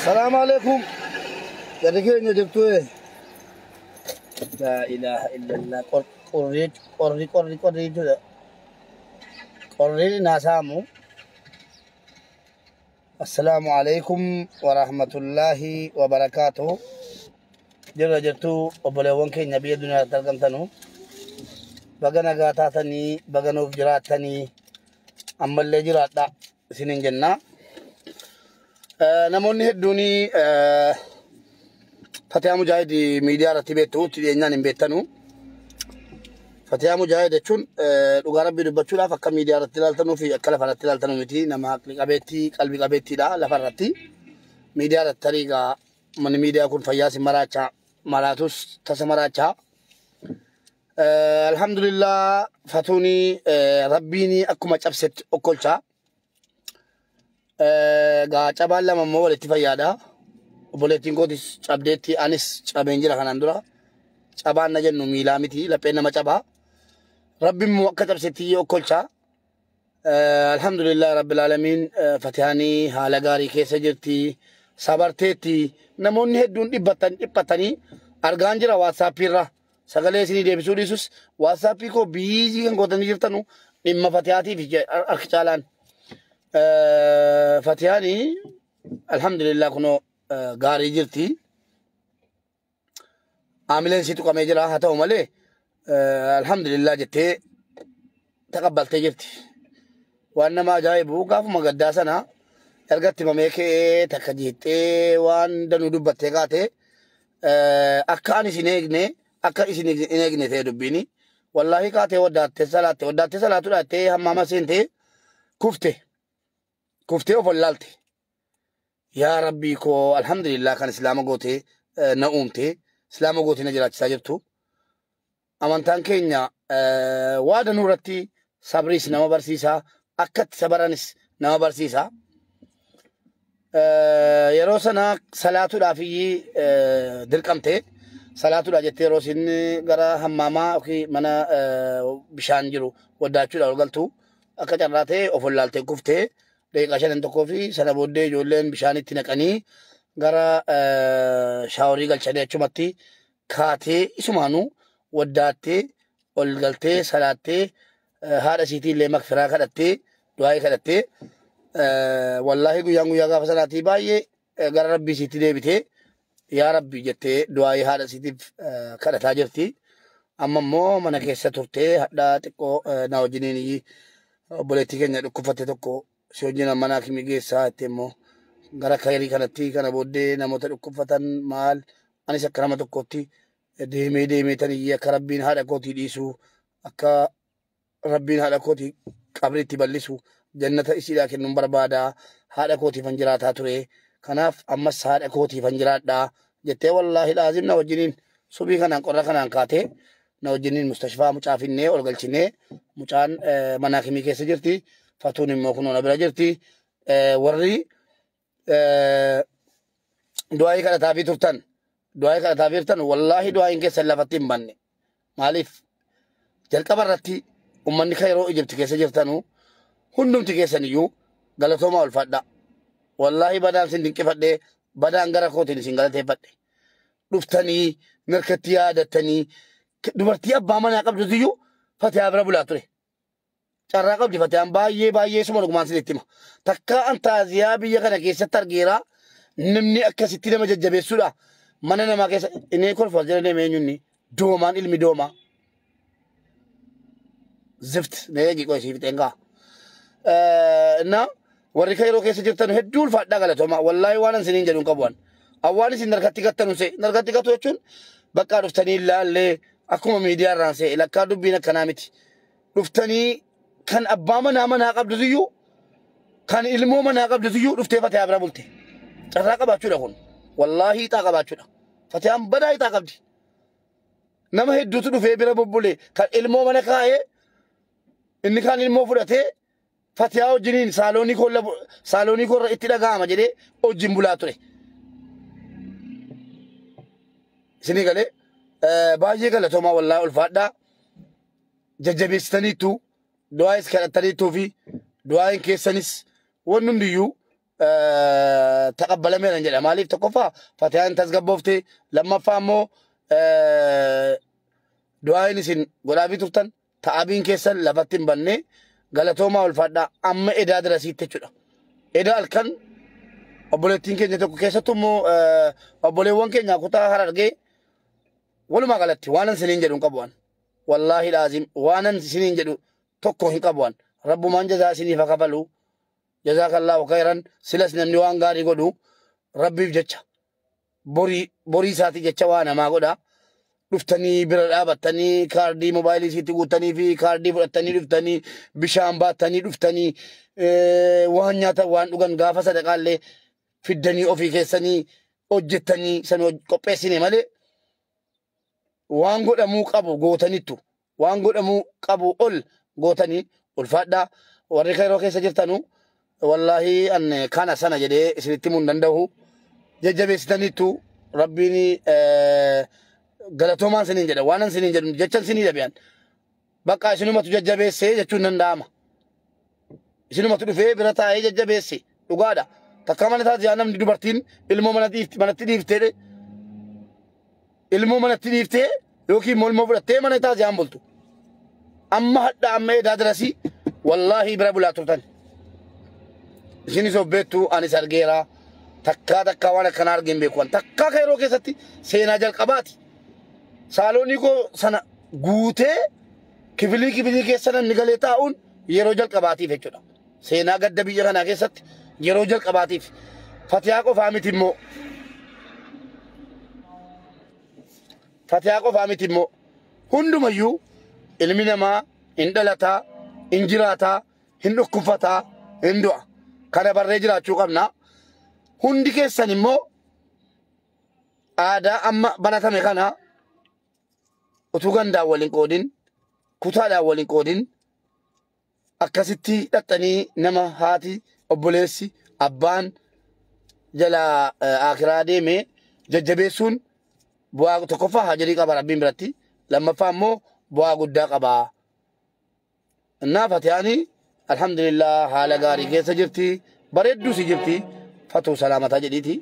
السلام عليكم يا رجال جبتوا ايه؟ لا اله الا الله قريت ناسامو. السلام عليكم ورحمة الله وبركاته. جرى جرتو وبلغون كي نبي الدنيا تلقم تنو بغنا غاتاتني بغنوف جراتني أما اللي جرات دا سنين جنة نموني هدوني فتيا مجاهد ميديا رتبتو تدينا نبيتنو فتيا مجاهد شون لغارب بدبچو لا فك ميديا رتلالتنو في أكل فرتلالتنو متي نما قلبي قبيتي لا لفرتي ميديا رتريغا من ميديا كون فياس مراچا مراتوس تسمراچا الحمد لله فتوني ربيني أكما جبست أكلشا غاچا بالا ممو ولتي فيادا وبولتين كوديس أبديتي أنيس أبنجرا خناندورا أبان نجنو ميلامتي لبنا ما جبا ربي موقت جبستي أكلشا الحمد لله رب العالمين فتحاني هالغاري كيس جرتي صبرتي نموني هدون إبتاني أرغانجرا واتسابيرا سغلي سيني ديبسو ديسوس واتسابي كو بيزي كن قوتن جرتنو نما فتحاتي في أرخشالان فتحاني الحمد لله كنو غاري جرتي عاملين سيتو كميجرا هاتو مالي الحمد لله جتي تقبلت جرتي وانما جايبو قاف مقداسنا ergatti mameke takajite wan danu dubbate gaate akka ani sineegne akka isineegne te dubbini wallahi kaate wadatte salatu daate hammama sente kufte ofollalte ya rabbi ko alhamdulillah kan islaama goote na umte islaama goote na jiraachisa jirtu amantaan keenya waada nuratti sabris nama barsiisa akkatti sabaranis nama barsiisa yeroo sana salaatu dhaafi dirqamte salaatu dha jettee yeroo sin gara hammama mana bishaan jiru wadaachuudha galtu akka carraate ofollaalte kufte daqiiqaa 5 tokkoo fi sana booddee ijoolleen bishaanitti naqanii gara shaaworii galchanii achumatti kaatee isumaanuu wadaattee ol galtee salaattee haadha siitii illee makfiraa kadhattee du'aa kadhattee والله قيان قيان قاف سناتي باي قال ربي سيتي ديبتي يا ربي جتي دعائي هذا سيتي كذا تاجرتي أما مو من كيسة ترتي هذا تكو ناوجيني بولتي كنا كفتة تكو سوجينا مناك ميجي ساعة مو قال خيري كانتي كنا بودي نموت كفتة مال أنا سكرامة تكوتي ديمي تاني كربين هذا كوتي ديسو أكا ربين هذا كوتي كبرتي بلسو جنة إسيلا كنن بربادا هذا كوتي فنجراتا تري كناف أمس هذا كوتي فنجرات دا جتة والله لازم نوجنين سبي كنان قرر كنان كاته نوجنين مستشفى مشافينه أولغلشينه مشان مناخمي كيسة جرتي فاتوني موكنو نبرا جرتي وري دعائي كلا تابي ترتن والله دعائي كيسة لفتين بني مالف جل كبرتي أمني خيرو إجبت كيسة جرتنو hundum tikesaniyu galatoma ol fadda wallahi badan sin dinqifadde badan gara kotin sin galate fadde duftani narkati yadatani dubarti abba mana qabdu diyu fati abra bulature carra qabdi fati am baye suma lugman sitima takka anta ziyabi yakana kesa targira nimni akasitti nama jajjabesuda mana nama kesa ine kol fajrene menyunni doman ilmi doma zift neegi ko sifitenga na warri kayro keessa jirtan hedduun fadhaa galatoma wallahi waan siniin jedhuun qabuun awwaan isin narkatti gattanu se narkatti gattu jechuun bakka dhuftanii ilaalle akkuma miidiyaa irraan se lakkaa dubbiin akkanaa miti dhuftanii kan abbaa manaa qabdu iyyuu kan ilmoo manaa qabdu iyyuu dhuftee fatee abira bulte carraa qabaachuudha kun wallahi ixaa qabaachuudha fatee badaa ixaa qabdi nama hedduutu dhufee bira bubbule kan ilmoo mana kaa'ee inni kan ilmoo fudhatee فتيا وجنين سالوني كور اتدا غاما جدي او جيمبولاتوري سيني غالي باجي غلا توما والله الفادا ججبيستني تو دوايس كانتني تو في دواين كيسنس وننديو تقبل من الجنة مالي تقفى فتيان تزقبوفتي لما فهموا دعاء نسين غرابي تفتن تعبين كيسل لفتن بني غلطوما والفدا أما إدا درسيت تجدا إدا الكن أبولتين كي نتوك كيسة تمو أبوليوان كي ناكوتا هرارجي ولو ما غلطي وانا سنين جدون قبوان والله لازم وانا سنين جدو توكو هن قبوان رب من جزا سنين فقبلو جزاك الله خيرا سلس نمنوان غاري قدو ربي بجتش بوري ساتي جتش وانا ما قدا دفتني برابتني كاردي موبايلي سيتي قوتني في كاردي برتني دفتني بشام باتني دفتني وان نياتا وان دوغان غافا صدقا لي في الدني او في كيسني اوجتني سنو قبسيني مالي وان قدمو قبو غوتني تو وان قدمو قبو اول غوتني والفادا وري خيرو كيسا جرتنو والله ان كان سنه جدي سنتي من دندو ججبستني تو ربيني غلطومان سنين جدا وانا سنين جدا جچن سنين دبيان بقى شنو ما تججبسي جچون ننداما شنو ما تدفي برتا اي ججبسي دغادا تكمن تا جانم دبرتين علمو منتي ديفتي علمو منتي ديفتي يوكي مول مبرتي من تا جام بولتو اما حدا اما دادرسي والله بربلا ترتن شنو سوبتو اني سرغيرا تكا وانا كنار جيم بيكون تكا خيرو كيستي سينا جل قباتي سالوني كو سنة غوتة كبلي كيسنا نقلتاون يروجل قباتي في كذا سينا قد بيجا كنا كيست يروجل قباتي فتياكو فامي تيمو هندو مايو علمنا ما إندلتا إنجراتا هندو كفتا هندو كنا برجلا شوكمنا هندي كيسنا مو ada amma banata me kana utuganda walin qodin kutada walin qodin akkasitti dhattani nama haati obboleessi abbaan jala akhiraa deeme jajjabeessuun bu'aa tokkofa hajari qaba rabbiin biratti lammaffaa immoo bu'aa guddaa qaba naafati ani alhamdulillah haala gaarii keessa jirti bareedduu si jirti fatuu salaamataa jedhiiti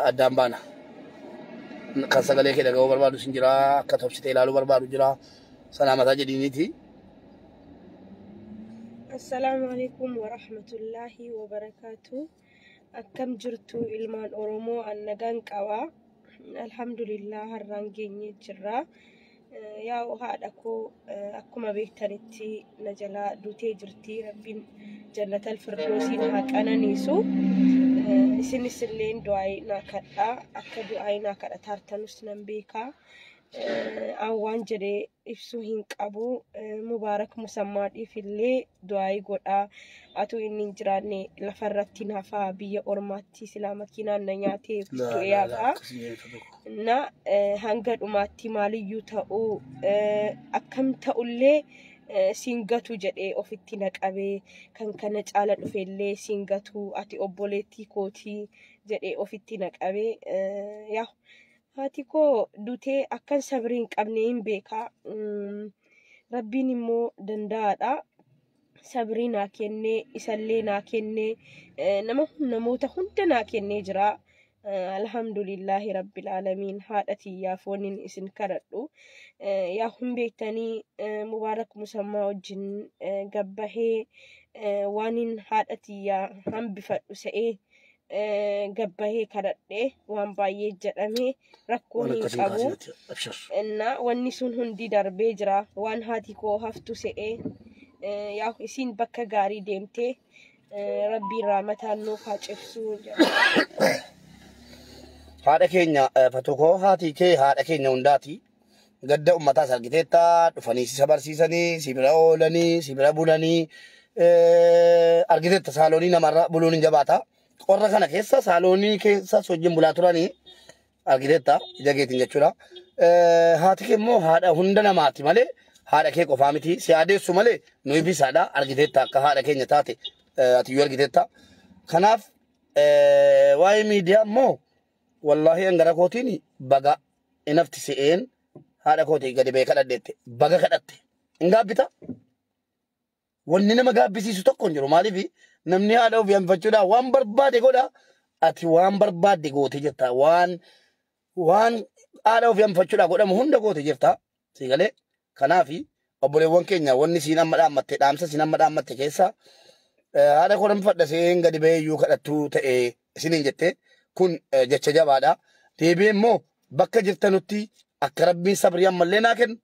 addaan baana kan sagalee kee dhaga'uu barbaadu sin jira akka tobsitee ilaaluu barbaadu jira salaamataa jedhiiniiti. Assalamu alaikum wa rahmatullahi wa barakatuh. Akkam jirtu ilmaan Oromoo annagaan qaba. Alhamdulillah har'aan geenye jirra. Yaa haadha koo akkuma beektanitti na jalaa duutee jirti rabbiin jannatal firdoosiin haa qananiisu. Isinis illeen du'aay naa kadhaa akka du'aay naa kadhatartanus nan beekaa. Awwaan jedhee ibsuu hin qabu mubaarak musammaadhiif illee du'aay godhaa atu inni hin jiraanne lafarratti naafaa biyya ormaatti silaa makiinaan na nyaatee du'eeyaa na hanga dhumaatti maaliyyuu ta'uu akkam ta'ullee singatu jedhee ofitti naqabee kan kana caala dhufellee singatu ati obboleettii kootii jedhee ofitti naqabee yaa haati koo dutee akkan sabriin qabne hin beekaa rabbiin immoo danda'aadha sabrii naa kennee isallee naa kennee namoota hunda naa kennee jira alhamdulillahi rabbil alamin haadha tiyyaaf waniin isin kadhadhu yaa hun beektanii mubaarak musammaa wajjin gabbahee waniin haadha tiyyaa hambifadhu se'ee gabbahee kadhadhee waan baay'ee jedhamee rakkoo hin qabu inna wanni sun hundi darbee jira waan haati koo haftu se'ee yaa isiin bakka gaarii deemtee rabbiin rahmataan nuuf haa cibsu haadha keenya fatokoo haati kee haadha keenya hundaati gadda ummataas argiteetta dhufanii si barsiisanii si bira oolanii si bira bulanii argiteetta saaloonii namarra buluun hin jabaata qorra kana keessa saaloonii keessa sojjin bulaa turanii argiteetta ija keetiin jechuudha haati kee immoo haadha hunda namaati malee haadha kee qofaa miti si adeessu malee nuyi bisaadha argiteetta akka haadha keenya taate atiyyuu argiteetta kanaaf waa'ee miidiyaa immoo wallahi angara kootiin baga inafti se'een haadha kootii gadi bee kadhadheette baga kadhatte hin gaabbita wanni nama gaabbisiisu tokko hin jiru maaliif namni haadha ofii hanfachuudhaan waan barbaade godha ati waan barbaadde goote jirta waan haadha ofii hanfachuudhaan godhamu hunda goote jirta sigalee kanaafi obboleewwan keenya wanni siin amma dhaammatte dhaamsa siin amma dhaammatte keessa haadha koo hanfadha seen gadi ba'ee iyyuu kadhattuu ta'e isiniin jette kun jecha jabaadha deebi'ee immoo bakka jirtanutti akka rabbiin sabrii ammallee naa kennu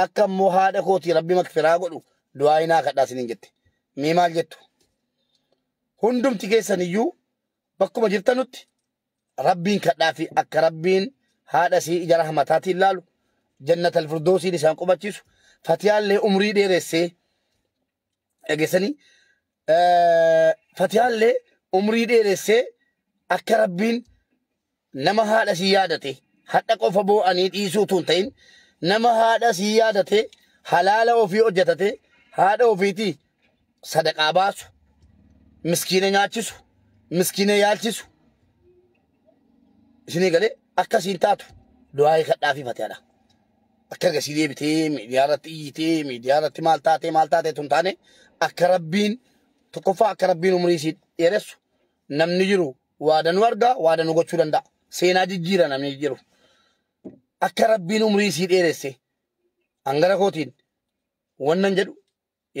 akka immoo haadha kootii rabbi makfiraa godhu du'aa inaa kadhaa isiniin jette mee maal jettu hundumti keessan iyyuu bakkuma jirtanutti rabbiin kadhaa fi akka rabbiin haadha sii ija rahmataatiin laalu jannatal firdoosiin isaan qubachiisu fatiyaallee umrii dheeressee dhageessanii fatiyaallee umrii dheeressee akka rabbiin nama haadha sii yaadate hadha qofa boo'anii dhiisuu tun ta'in nama haadha sii yaadate halaala ofii hojjetate haadha ofiitii sadaqaa baasu miskiina nyaachisu miskiina yaalchisu isinii galee akkasiin taatu du'aa kadhaa fi fatihaadha. Akka gasii deebitee miidiyaa irratti iyyitee miidiyaa irratti maal taatee tun taane akka rabbiin tokkoffaa akka rabbiin umrii isii dheeressu namni jiru waadanuu argaa waadanuu gochuu danda'a. Seenaa jijjiira namni jiru. Akka rabbiin umrii isii dheeresse hangara kootiin wannan jedhu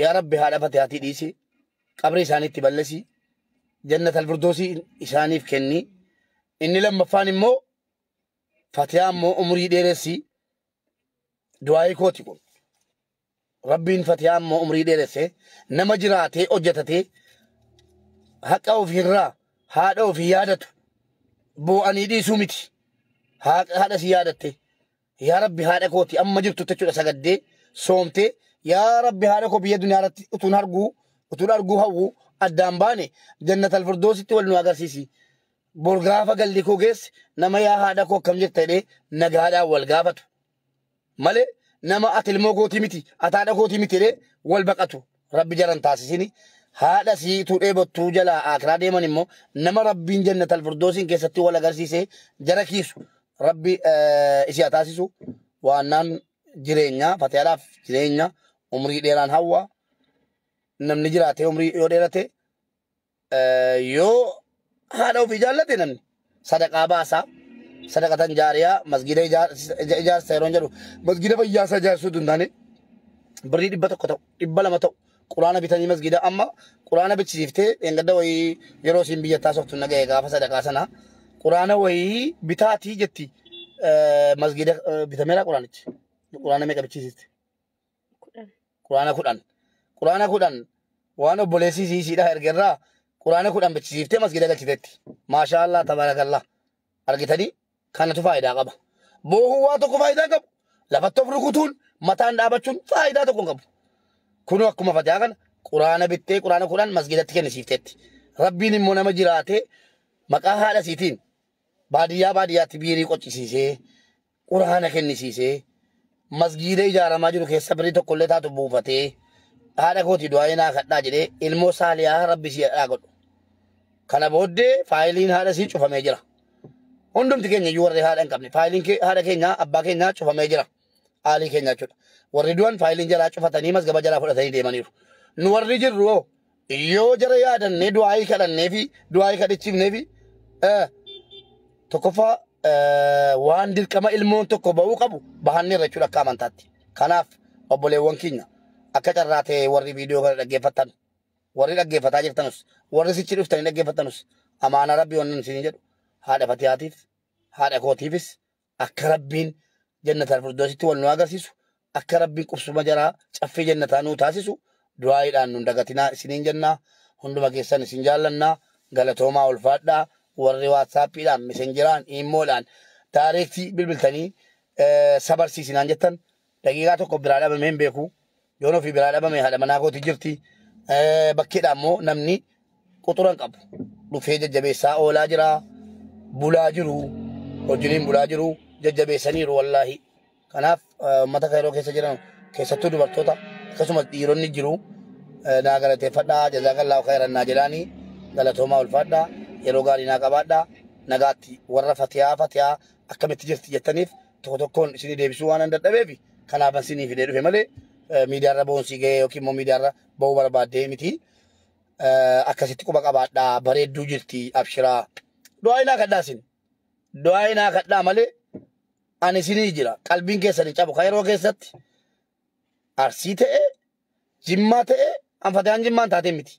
yaa rabbi haadha fatihaatii dhiisee qabri isaaniitti balleessii jannatal firdoosii isaaniif kenni. Inni lammaffaan immoo fatihaa immoo umrii dheeressii du'aa kooti kun rabbiin fatihaa immoo umrii dheeresse nama jiraatee hojjetatee haqa ofiirraa haadha ofii yaadatu boo'anii dhiisuu miti haadha si yaadatte yaa rabbi haadha kooti amma jirtu jechuudha sagaddee soomtee yaa rabbi haadha koo biyya duniyaa irratti utuun arguu hawwu addaan baane jannatal firdoositti wal nu agarsiisi. Borgaafa galli koo geesse nama yaa haadha koo akkam jirta jedhee nagaadhaan wal gaafatu malee nama ati ilmoo kootii miti ati haadha kootii miti jedhee wal baqatu rabbi jaran taasisini haadha siituu dheebottuu jalaa akiraa deeman immoo nama rabbiin jannatal firdoosiin keessatti wal agarsiisee jara kiisu rabbi isii haa taasisu waannaan jireenyaa fatihaadhaaf jireenya umrii dheeraan hawwa namni jiraatee umrii yoo dheerate yoo haadha ofii jaallate namni sadaqaa baasaa sadaqatan jaariyaa masgida ijaarsa yeroo jedhu masgida fayyaasaa ijaarsuu dundaane birrii 100 ta'u 200 ta'u quraana bitanii masgida amma quraana bichisiiftee engadda wayii yeroo siin biyyattaa softu naga'e gaafa sadaqaa sana quraana wayii bitaatii jetti masgida bitameera quraanichi quraana meeqa bichisiifte quraana 10 waan obboleessii siisiidha ergerraa quraana 10 bichisiiftee masgida galchiteetti maashaallah tabarakallah argitanii kanatu faayidaa qaba boohuu waa tokko faayidaa qabu lafatti of rukutuun mataan dhaabachuun faayidaa tokko qabu kunu akkuma fatihaa kana quraana bittee quraana 10 masgidatti kennisiifteetti rabbiin immoo nama jiraatee maqaa haadha siitiin baadiyyaatti biirii qoccisiisee quraana kennisiisee masgida ijaaramaa jiru keessa birrii tokkollee taatu buufatee haadha kooti du'aa naa kadhaa jedhee ilmoo saaliyaa rabbi si godhu kana booddee faayiliin haadha sii cufamee jira. Hundumti keenya iyyuu warri haadha hin qabne faayiliin haadha keenya abbaa keenya cufamee jira haalii keenya jechuudha. Warri du'an faayiliin jalaa cufatanii masgaba jalaa fudhatanii deemaniiru. Nu warri jirru yoo jara yaadannee du'aa kadhannee fi du'aa kadhichiifnee fi tokkoffaa waan dirqama ilmoon tokko ba'uu qabu bahanneerra jechuudha akka amantaatti. Kanaaf obboleewwan keenya akka carraa ta'e warri viidiyoo kana dhaggeeffatan warri dhaggeeffataa jirtanus warri sichi dhuftanii dhaggeeffatanus amaana rabbii wannan isin jedhu haadha fatihaatiif haadha kootiifis akka rabbiin jannatal firdoositti wal nu agarsiisu akka rabbiin qubsuma jaraa caffee jannataa nuu taasisu du'aayiidhaan nun dagatinaa isiniin jennaa hunduma keessan isin jaallannaa galatoomaa ulfaadhaa warri waatsaappiidhaan mesenjeraan iimoodhaan daayireektii bilbiltanii sabarsiisinaan jettan daqiiqaa tokko biraa dhabamee hin beeku yoon ofii biraa dhabame haadha manaa kooti jirti bakkeedhaan immoo namni quxuran qabu dhufee jajjabeessaa oolaa jira bulaa jiru hojiin bulaa jiru jajjabeessaniiru wallaahi kanaaf uummata kayroo keessa jiran keessattuu dubartoota akkasumas dhiironni jiru naa galateeffadhaa jazaakallaahu khayran naa jedhaanii galatoomaa ulfaadhaa yeroo gaarii naa qabaadhaa nagaatti warra fatihaa akkamitti jirti jettaniif tokko tokkoon isinii deebisuu waan hin dadhabeef kanaaf isinii fidee dhufe malee miidiyaarra boonsii ga'ee yookiin immoo miidiyaarra ba'uu barbaaddee miti. Akkasitti quba qabaadhaa bareedduu jirti abshiraa. Du'aa inaa kadhaa isin. Du'aa inaa kadhaa malee ani isinii jira. Qalbiin keessan hin cabu. Kan yeroo keessatti Arsii ta'e, Jimmaa ta'e, Anfataan Jimmaan taatee miti.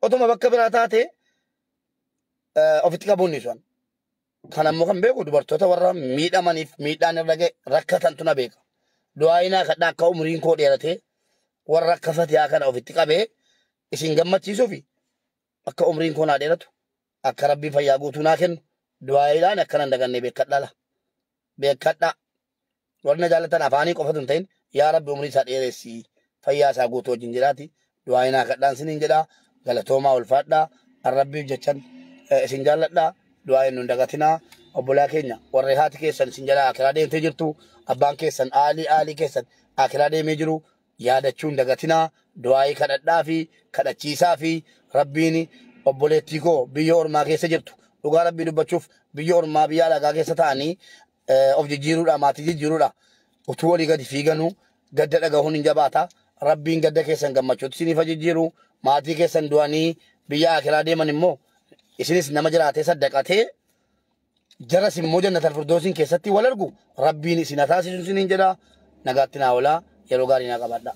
Otuma bakka biraa taate ofitti qabuun ni sun. Kan ammoo kan beeku dubartoota warra miidhamaniif miidhaan irra ga'e rakkatantu na beeka. Du'aa inaa kadhaa akka umriin koo dheeratee warra akka Fatihaa kana ofitti qabee isin gammachiisuu fi akka umriin koo naa dheeratu akka Rabbii fayyaa guutuu naa kennu du'aa inaan akkanan dagannee beekadhaa. Beekadhaa. Warri na jaallatan afaanii qofatu hin ta'in yaa Rabbi umrii isaa dheeressi fayyaa isaa guutuu wajjin jedhaati. Du'aa inaa kadhaan isiniin jedhaa. Galatoomaa ulfaadhaa. Rabbiif jechan isin jaalladhaa. Du'aa hin nun dagatinaa. Obbolaa keenya warri haati keessan isin jalaa akiraa deemtee jirtu. Abbaan keessan aalii keessan akiraa deemee jiru. Yaadachuun dagatinaa. Du'aa kadhadhaa fi kadhachiisaa fi Rabbiin obboleettii koo biyya ormaa keessa jirtu. Dhugaa Rabbii dubbachuuf biyya ormaa biyya alagaa keessa ta'anii of jijjiiruudha maatii jijjiiruudha. Utuu walii gadi fiiganuu gadda dhagahuun hin jabaata. Rabbiin gadda keessan gammachuutti isiniif jijjiiru. Maatii keessan du'anii biyya akiraa deeman immoo isinis nama jiraatee saddaqatee jaras immoo jannatal firdoosiin keessatti wal argu Rabbiin isin haa taasisu isiniin jedha. Nagaatti naa oolaa yeroo gaarii naa qabaadhaa.